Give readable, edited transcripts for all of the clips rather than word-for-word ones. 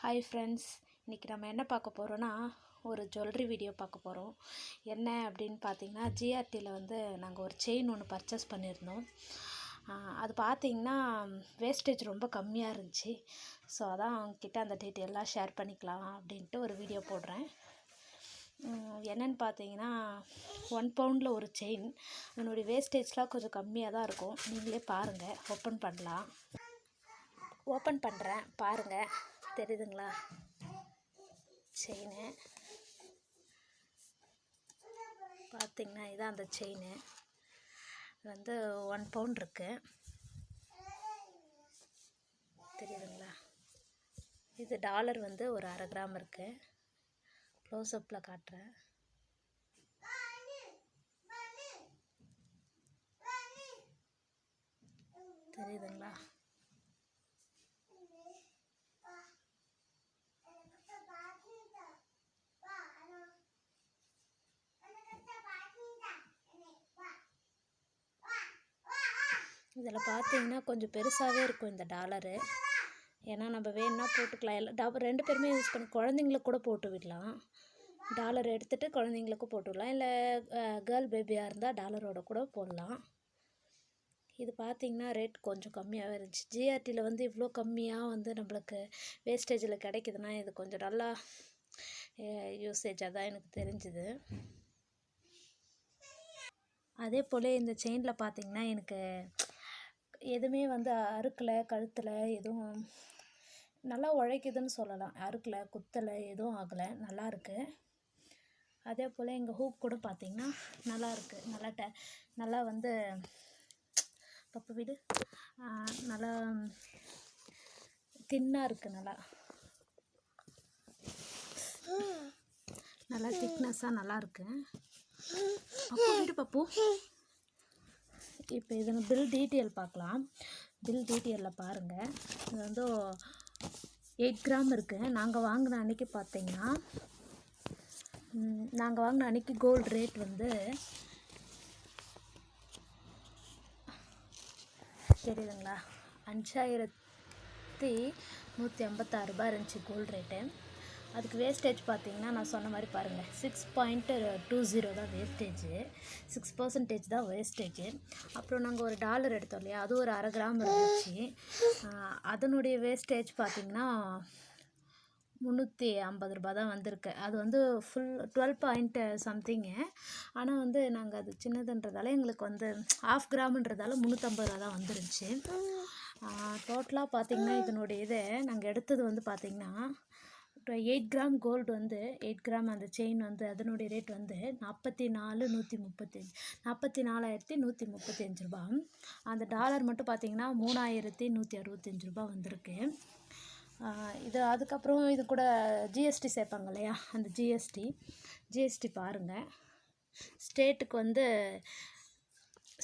Hi friends, இன்றைக்கி நம்ம என்ன பார்க்க போகிறோன்னா ஒரு ஜுவல்லரி வீடியோ பார்க்க போகிறோம். என்ன அப்படின்னு பார்த்தீங்கன்னா, ஜிஆர்டியில் வந்து நாங்கள் ஒரு செயின் ஒன்று பர்ச்சேஸ் பண்ணியிருந்தோம். அது பார்த்திங்கன்னா வேஸ்டேஜ் ரொம்ப கம்மியாக இருந்துச்சு. ஸோ அதான் அவங்கக்கிட்ட அந்த டீட்டெயிலாம் ஷேர் பண்ணிக்கலாம் அப்படின்ட்டு ஒரு வீடியோ போடுறேன். என்னென்னு பார்த்தீங்கன்னா 1 பவுண்டில் ஒரு செயின். அதனுடைய வேஸ்டேஜ்லாம் கொஞ்சம் கம்மியாக தான் இருக்கும். நீங்களே பாருங்கள். ஓப்பன் பண்ணலாம். ஓப்பன் பண்ணுறேன், பாருங்கள். தெரியுதுங்களா? செயினு பார்த்திங்கன்னா இதான் அந்த செயினு. வந்து 1 பவுண்ட் இருக்குது. தெரியுதுங்களா? இது டாலர் வந்து ஒரு 1/2 கிராம் இருக்குது. க்ளோஸ்அப்பில் காட்டுறேன். தெரியுதுங்களா? இதில் பார்த்தீங்கன்னா கொஞ்சம் பெருசாகவே இருக்கும் இந்த டாலரு. ஏன்னா நம்ம வேணுன்னா போட்டுக்கலாம். எல்லாம் 2 பேருமே யூஸ் பண்ணி குழந்தைங்களுக்கு கூட போட்டு விடலாம். டாலர் எடுத்துகிட்டு குழந்தைங்களுக்கும் போட்டு விடலாம். இல்லை கேர்ள் பேபியாக இருந்தால் டாலரோட கூட போடலாம். இது பார்த்திங்கன்னா ரேட் கொஞ்சம் கம்மியாகவே இருந்துச்சு. ஜிஆர்டியில் வந்து இவ்வளோ கம்மியாக வந்து நம்மளுக்கு வேஸ்டேஜில் கிடைக்குதுன்னா இது கொஞ்சம் நல்லா யூசேஜாக தான் எனக்கு தெரிஞ்சுது. அதே போல் இந்த செயினில் பார்த்திங்கன்னா எனக்கு எதுவுமே வந்து அறுக்கலை, கழுத்தில் எதுவும் நல்லா உழைக்குதுன்னு சொல்லலாம். அறுக்கலை, குத்தலை, எதுவும் ஆகலை, நல்லாயிருக்கு. அதே போல் எங்கள் ஹூக் கூட பார்த்திங்கன்னா நல்லாயிருக்கு. நல்லா வந்து பப்பு வீடு நல்லா தின்னாக இருக்குது. நல்லா திக்னஸ்ஸாக நல்லாயிருக்கு. பப்பு வீடு பப்பு. இப்போ இதில் பில் டீட்டெயில் பார்க்கலாம். பில் டீட்டெயிலில் பாருங்கள். இது வந்து 8 கிராம் இருக்குது. நாங்கள் வாங்கின அன்றைக்கி பார்த்திங்கன்னா கோல்டு ரேட் வந்து தெரியுதுங்களா? 5156 ரூபாய் இருந்துச்சு கோல்டு ரேட்டு. அதுக்கு வேஸ்டேஜ் பார்த்திங்கன்னா நான் சொன்ன மாதிரி பாருங்கள், 6.20 தான் வேஸ்டேஜு. 6% தான் வேஸ்டேஜு. அப்புறம் நாங்கள் ஒரு டாலர் எடுத்தோம் இல்லையா, அது ஒரு 1/2 கிராம் இருந்துச்சு. அதனுடைய வேஸ்டேஜ் பார்த்திங்கன்னா 350 ரூபா தான் வந்திருக்கு. அது வந்து ஃபுல் 12 பாயிண்ட் சம்திங்கு. ஆனால் வந்து நாங்கள் அது சின்னதுன்றதால எங்களுக்கு வந்து 1/2 கிராம்ன்றதால 350 ரூபா தான் வந்துருந்துச்சு. டோட்டலாக பார்த்திங்கன்னா இதனுடைய இதை நாங்கள் எடுத்தது வந்து பார்த்திங்கன்னா 8 கிராம் கோல்டு வந்து 8 கிராம் அந்த செயின் வந்து அதனுடைய ரேட் வந்து 44,135 ரூபா. அந்த டாலர் மட்டும் பார்த்திங்கன்னா 3165 ரூபா வந்திருக்கு. இது அதுக்கப்புறம் இது கூட ஜிஎஸ்டி சேர்ப்பாங்க இல்லையா, அந்த ஜிஎஸ்டி பாருங்கள். ஸ்டேட்டுக்கு வந்து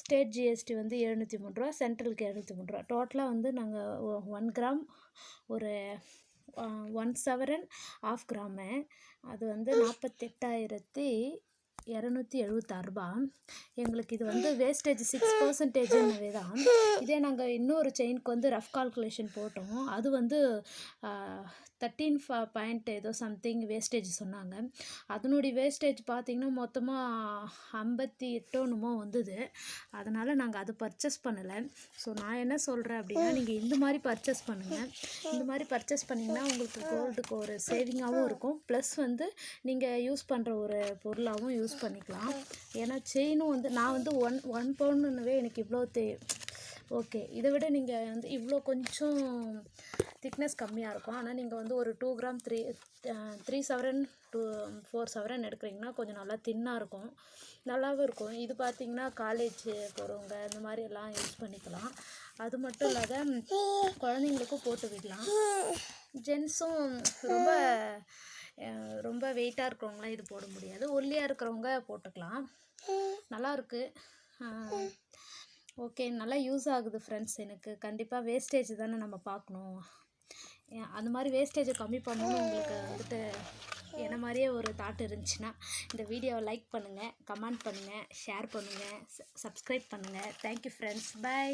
ஸ்டேட் ஜிஎஸ்டி வந்து 703 ரூபா, சென்ட்ரலுக்கு 703 ரூபா. டோட்டலாக வந்து நாங்கள் 1 கிராம் ஒரு 1 சவரன் 1/2 கிராமு, அது வந்து 48,276 ரூபா. எங்களுக்கு இது வந்து வேஸ்டேஜ் 6%ன்னு தான். இதே நாங்கள் இன்னொரு செயினுக்கு வந்து ரஃப் கால்குலேஷன் போட்டோம். அது வந்து 13 பாயிண்ட் ஏதோ சம்திங் வேஸ்டேஜ் சொன்னாங்க. அதனுடைய வேஸ்டேஜ் பார்த்திங்கன்னா மொத்தமாக 58 என்னமோ வந்தது. அதனால் நாங்கள் அது பர்ச்சேஸ் பண்ணலை. ஸோ நான் என்ன சொல்கிறேன் அப்படின்னா, நீங்கள் இந்த மாதிரி பர்ச்சேஸ் பண்ணுங்கள். இந்த மாதிரி பர்ச்சேஸ் பண்ணிங்கன்னா உங்களுக்கு கோல்டுக்கு ஒரு சேவிங்காகவும் இருக்கும். ப்ளஸ் வந்து நீங்கள் யூஸ் பண்ணுற ஒரு பொருளாகவும் யூஸ் பண்ணிக்கலாம். ஏன்னா செயினும் வந்து நான் வந்து 1 பவுண்டுன்னவே எனக்கு இவ்வளோ ஓகே. இதை விட நீங்கள் வந்து இவ்வளோ கொஞ்சம் திக்னஸ் கம்மியாக இருக்கும். ஆனால் நீங்கள் வந்து ஒரு 2 கிராம் 3 சவரன் 4 சவரன் எடுக்கிறீங்கன்னா கொஞ்சம் நல்லா தின்னாக இருக்கும், நல்லாவும் இருக்கும். இது பார்த்திங்கன்னா காலேஜ் போகிறவங்க இந்த மாதிரி எல்லாம் யூஸ் பண்ணிக்கலாம். அது மட்டும் இல்லாத குழந்தைங்களுக்கும் போட்டு விடலாம். ஜென்ஸும் ரொம்ப வெயிட்டாக இருக்கிறவங்களாம் இது போட முடியாது. ஒல்லியாக இருக்கிறவங்க போட்டுக்கலாம். நல்லாயிருக்கு. ஓகே, நல்லா யூஸ் ஆகுது ஃப்ரெண்ட்ஸ். எனக்கு கண்டிப்பாக வேஸ்டேஜ் தானே நம்ம பார்க்கணும். அந்த மாதிரி வேஸ்டேஜை கம்மி பண்ணணும்னு உங்களுக்கு வந்துட்டு என்ன மாதிரியே ஒரு தாட் இருந்துச்சுன்னா இந்த வீடியோவை லைக் பண்ணுங்கள், கமெண்ட் பண்ணுங்கள், ஷேர் பண்ணுங்கள், சப்ஸ்கிரைப் பண்ணுங்கள். Thank you friends. பை.